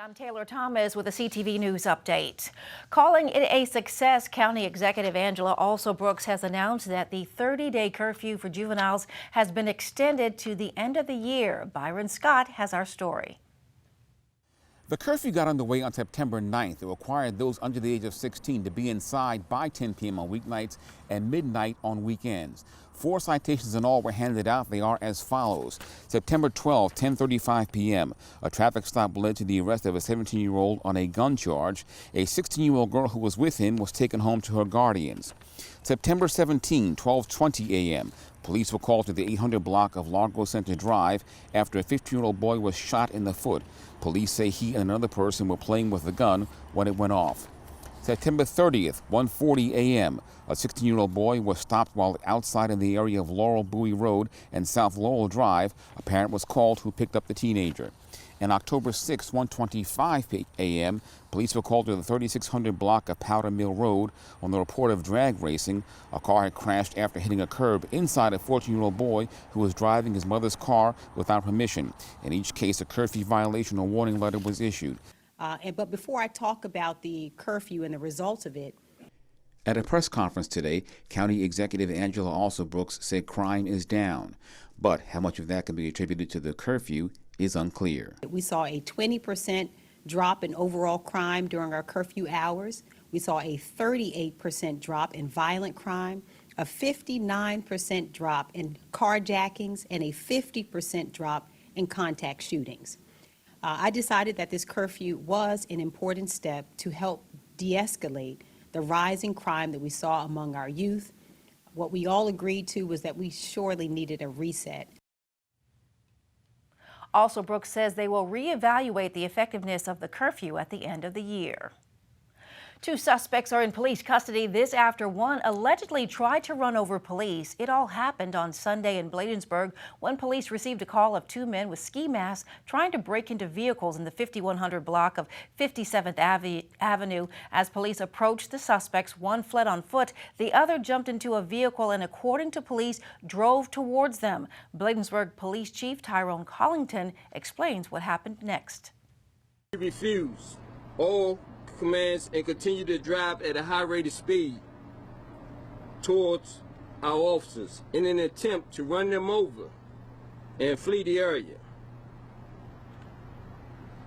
I'm Taylor Thomas with a CTV News update. Calling it a success, County Executive Angela Alsobrooks has announced that the 30-day curfew for juveniles has been extended to the end of the year. Byron Scott has our story. The curfew got underway on September 9th. It required those under the age of 16 to be inside by 10 p.m. on weeknights and midnight on weekends. 4 citations in all were handed out. They are as follows. September 12, 10:35 p.m. A traffic stop led to the arrest of a 17-year-old on a gun charge. A 16-year-old girl who was with him was taken home to her guardians. September 17, 12:20 a.m. Police were called to the 800 block of Largo Center Drive after a 15-year-old boy was shot in the foot. Police say he and another person were playing with the gun when it went off. September 30th, 1:40 a.m. A 16-year-old boy was stopped while outside in the area of Laurel Bowie Road and South Laurel Drive. A parent was called who picked up the teenager. On October 6, 1:25 a.m., police were called to the 3600 block of Powder Mill Road on the report of drag racing. A car had crashed after hitting a curb inside a 14-year-old boy who was driving his mother's car without permission. In each case, a curfew violation or warning letter was issued. But before I talk about the curfew and the results of it. At a press conference today, County Executive Angela Alsobrooks said crime is down. But how much of that can be attributed to the curfew is unclear. We saw a 20% drop in overall crime during our curfew hours. We saw a 38% drop in violent crime, a 59% drop in carjackings, and a 50% drop in contact shootings. I decided that this curfew was an important step to help de-escalate the rising crime that we saw among our youth. What we all agreed to was that we surely needed a reset. Alsobrooks says they will reevaluate the effectiveness of the curfew at the end of the year. 2 suspects are in police custody. This after one allegedly tried to run over police. It all happened on Sunday in Bladensburg when police received a call of 2 men with ski masks trying to break into vehicles in the 5100 block of 57th Avenue. As police approached the suspects, one fled on foot, the other jumped into a vehicle and, according to police, drove towards them. Bladensburg Police Chief Tyrone Collington explains what happened next. We refuse all commands and continue to drive at a high rate of speed towards our officers in an attempt to run them over and flee the area.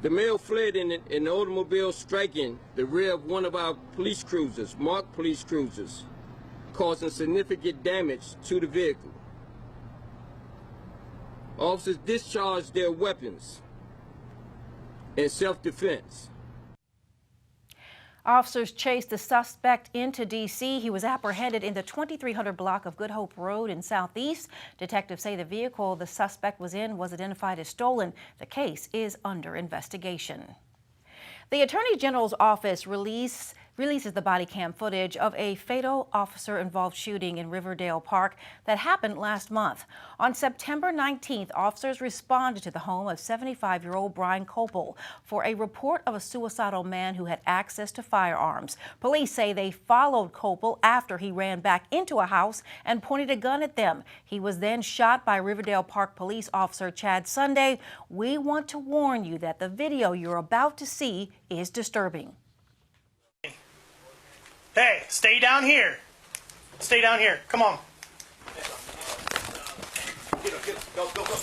The male fled in an automobile, striking the rear of one of our police cruisers, marked police cruisers, causing significant damage to the vehicle. Officers discharged their weapons in self-defense. Officers chased the suspect into D.C. He was apprehended in the 2300 block of Good Hope Road in Southeast. Detectives say the vehicle the suspect was in was identified as stolen. The case is under investigation. The Attorney General's office releases the body cam footage of a fatal officer-involved shooting in Riverdale Park that happened last month. On September 19th, officers responded to the home of 75-year-old Brian Copel for a report of a suicidal man who had access to firearms. Police say they followed Copel after he ran back into a house and pointed a gun at them. He was then shot by Riverdale Park police officer Chad Sunday. We want to warn you that the video you're about to see is disturbing. Hey, stay down here. Stay down here. Come on. Get up, go, go, go.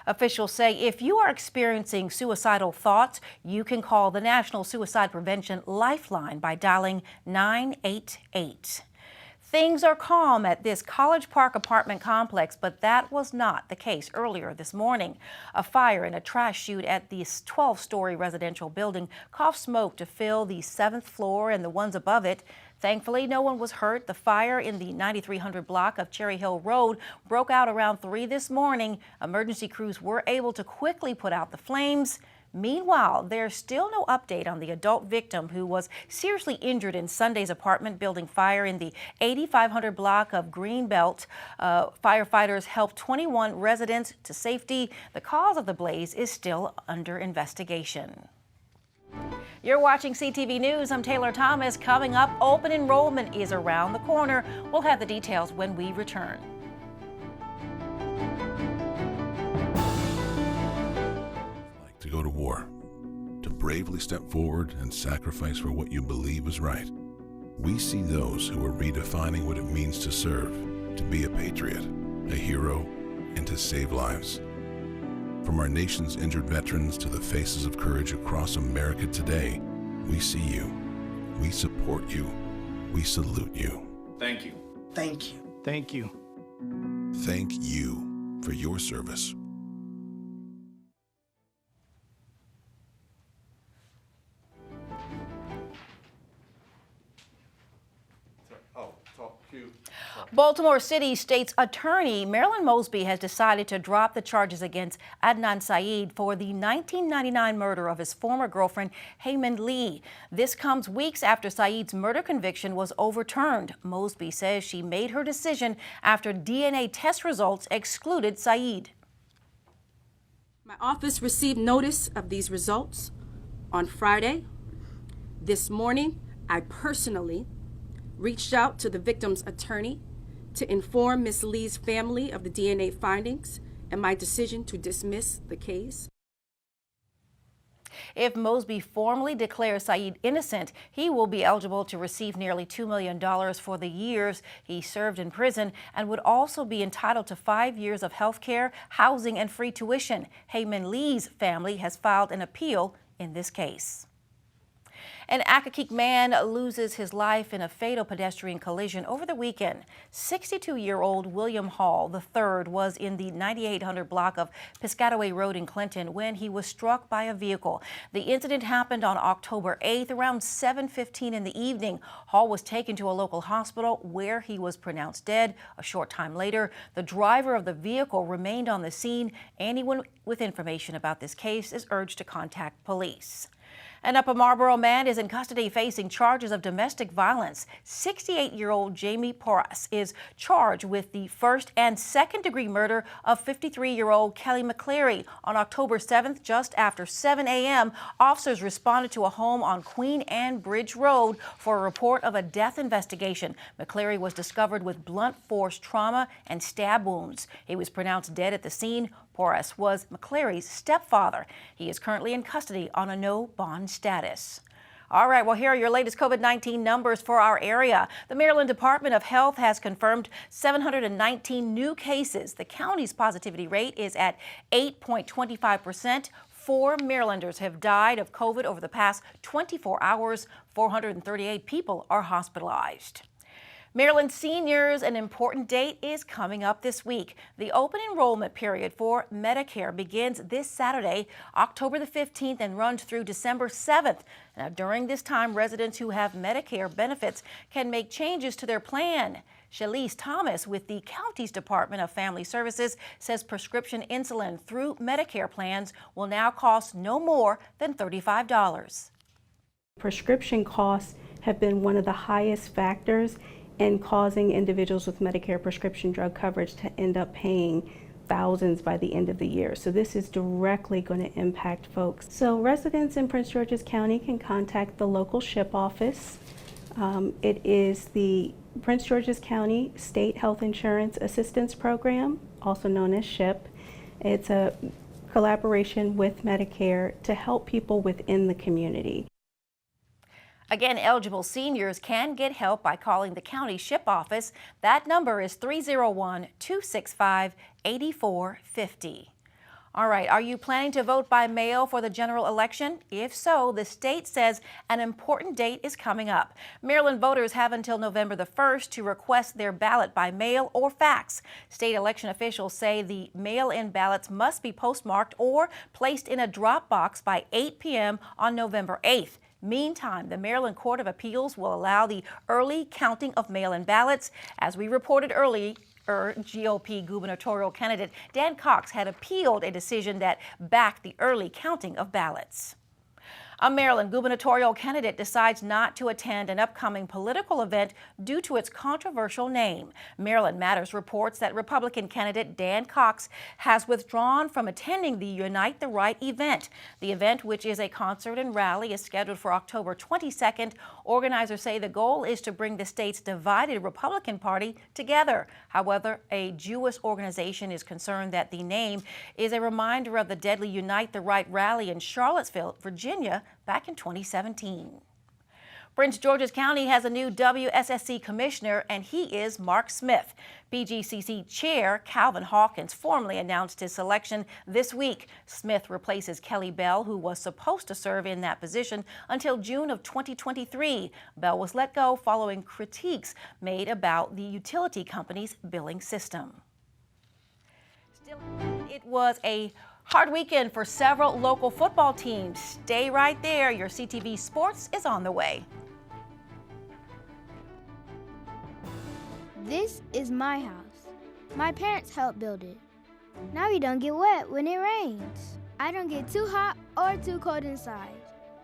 Officials say if you are experiencing suicidal thoughts, you can call the National Suicide Prevention Lifeline by dialing 988. Things are calm at this College Park apartment complex, but that was not the case earlier this morning. A fire in a trash chute at this 12-story residential building caused smoke to fill the 7th floor and the ones above it. Thankfully, no one was hurt. The fire in the 9300 block of Cherry Hill Road broke out around 3 this morning. Emergency crews were able to quickly put out the flames. Meanwhile, there's still no update on the adult victim who was seriously injured in Sunday's apartment building fire in the 8500 block of Greenbelt. Firefighters helped 21 residents to safety. The cause of the blaze is still under investigation. You're watching CTV News. I'm Taylor Thomas. Coming up, open enrollment is around the corner. We'll have the details when we return. to go to war, to bravely step forward and sacrifice for what you believe is right. We see those who are redefining what it means to serve, to be a patriot, a hero, and to save lives. From our nation's injured veterans to the faces of courage across America today, we see you, we support you, we salute you. Thank you. Thank you. Thank you. Thank you for your service. Baltimore City State's attorney Marilyn Mosby has decided to drop the charges against Adnan Saeed for the 1999 murder of his former girlfriend Heyman Lee. This comes weeks after Saeed's murder conviction was overturned. Mosby says she made her decision after DNA test results excluded Saeed. My office received notice of these results on Friday. This morning, I personally reached out to the victim's attorney to inform Ms. Lee's family of the DNA findings and my decision to dismiss the case. If Mosby formally declares Saeed innocent, he will be eligible to receive nearly $2 million for the years he served in prison and would also be entitled to 5 years of health care, housing, and free tuition. Heyman Lee's family has filed an appeal in this case. An Accokeek man loses his life in a fatal pedestrian collision over the weekend. 62-year-old William Hall III was in the 9800 block of Piscataway Road in Clinton when he was struck by a vehicle. The incident happened on October 8th around 7:15 in the evening. Hall was taken to a local hospital where he was pronounced dead. A short time later, the driver of the vehicle remained on the scene. Anyone with information about this case is urged to contact police. An Upper Marlboro man is in custody facing charges of domestic violence. 68-year-old Jamie Porras is charged with the first and second degree murder of 53-year-old Kelly McCleary. On October 7th, just after 7 a.m., officers responded to a home on Queen Anne Bridge Road for a report of a death investigation. McCleary was discovered with blunt force trauma and stab wounds. He was pronounced dead at the scene. Porras was McCleary's stepfather. He is currently in custody on a no bond status. All right, well, here are your latest COVID-19 numbers for our area. The Maryland Department of Health has confirmed 719 new cases. The county's positivity rate is at 8.25%. 4 Marylanders have died of COVID over the past 24 hours. 438 people are hospitalized. Maryland seniors, an important date is coming up this week. The open enrollment period for Medicare begins this Saturday, October the 15th, and runs through December 7th. Now, during this time, residents who have Medicare benefits can make changes to their plan. Shalise Thomas with the county's Department of Family Services says prescription insulin through Medicare plans will now cost no more than $35. Prescription costs have been one of the highest factors and causing individuals with Medicare prescription drug coverage to end up paying thousands by the end of the year. So this is directly going to impact folks. So residents in Prince George's County can contact the local SHIP office. It is the Prince George's County State Health Insurance Assistance Program, also known as SHIP. It's a collaboration with Medicare to help people within the community. Again, eligible seniors can get help by calling the county SHIP office. That number is 301-265-8450. All right, are you planning to vote by mail for the general election? If so, the state says an important date is coming up. Maryland voters have until November the 1st to request their ballot by mail or fax. State election officials say the mail-in ballots must be postmarked or placed in a drop box by 8 p.m. on November 8th. Meantime, the Maryland Court of Appeals will allow the early counting of mail-in ballots. As we reported earlier, GOP gubernatorial candidate Dan Cox had appealed a decision that backed the early counting of ballots. A Maryland gubernatorial candidate decides not to attend an upcoming political event due to its controversial name. Maryland Matters reports that Republican candidate Dan Cox has withdrawn from attending the Unite the Right event. The event, which is a concert and rally, is scheduled for October 22nd. Organizers say the goal is to bring the state's divided Republican Party together. However, a Jewish organization is concerned that the name is a reminder of the deadly Unite the Right rally in Charlottesville, Virginia, back in 2017. Prince George's County has a new WSSC commissioner, and he is Mark Smith. PGCC Chair Calvin Hawkins formally announced his selection this week. Smith replaces Kelly Bell, who was supposed to serve in that position until June of 2023. Bell was let go following critiques made about the utility company's billing system. Still, it was a hard weekend for several local football teams. Stay right there. Your CTV Sports is on the way. This is my house. My parents helped build it. Now we don't get wet when it rains. I don't get too hot or too cold inside.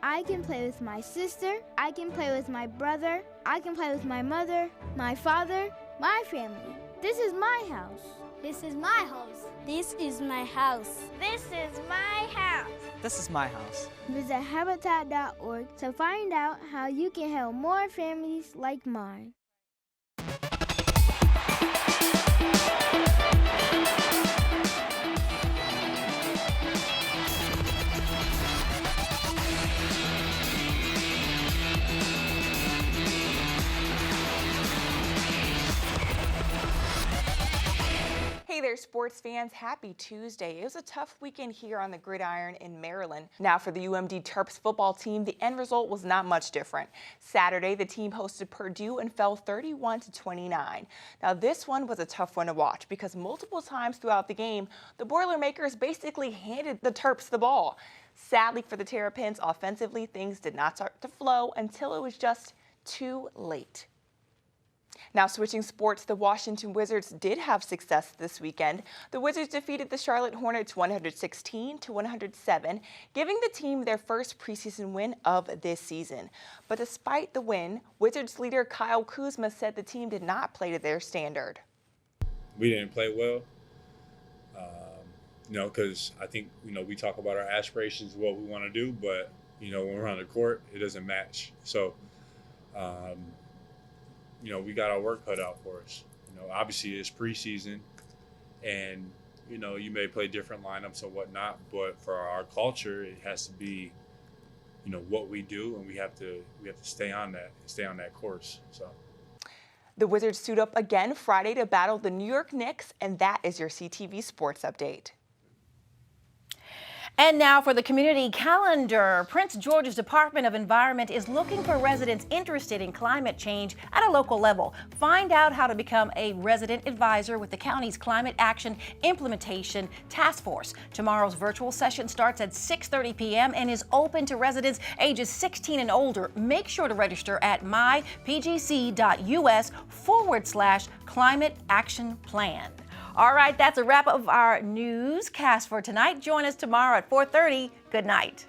I can play with my sister, I can play with my brother, I can play with my mother, my father, my family. This is my house. This is my house. This is my house. This is my house. This is my house. Visit Habitat.org to find out how you can help more families like mine. Hey there, sports fans. Happy Tuesday. It was a tough weekend here on the gridiron in Maryland. Now for the UMD Terps football team, the end result was not much different. Saturday, the team hosted Purdue and fell 31-29. Now this one was a tough one to watch because multiple times throughout the game, the Boilermakers basically handed the Terps the ball. Sadly for the Terrapins, offensively, things did not start to flow until it was just too late. Now switching sports, the Washington Wizards did have success this weekend. The Wizards defeated the Charlotte Hornets 116-107, giving the team their first preseason win of this season. But despite the win, Wizards leader Kyle Kuzma said the team did not play to their standard. We didn't play well, because I think, we talk about our aspirations, what we want to do, but, when we're on the court, it doesn't match. So, we got our work cut out for us. Obviously it's preseason and, you may play different lineups or whatnot, but for our culture, it has to be, what we do, and we have to stay on that course. So. The Wizards suit up again Friday to battle the New York Knicks, and that is your CTV Sports Update. And now for the community calendar. Prince George's Department of Environment is looking for residents interested in climate change at a local level. Find out how to become a resident advisor with the county's Climate Action Implementation Task Force. Tomorrow's virtual session starts at 6:30 p.m. and is open to residents ages 16 and older. Make sure to register at mypgc.us/climate action plan. All right, that's a wrap of our newscast for tonight. Join us tomorrow at 4:30. Good night.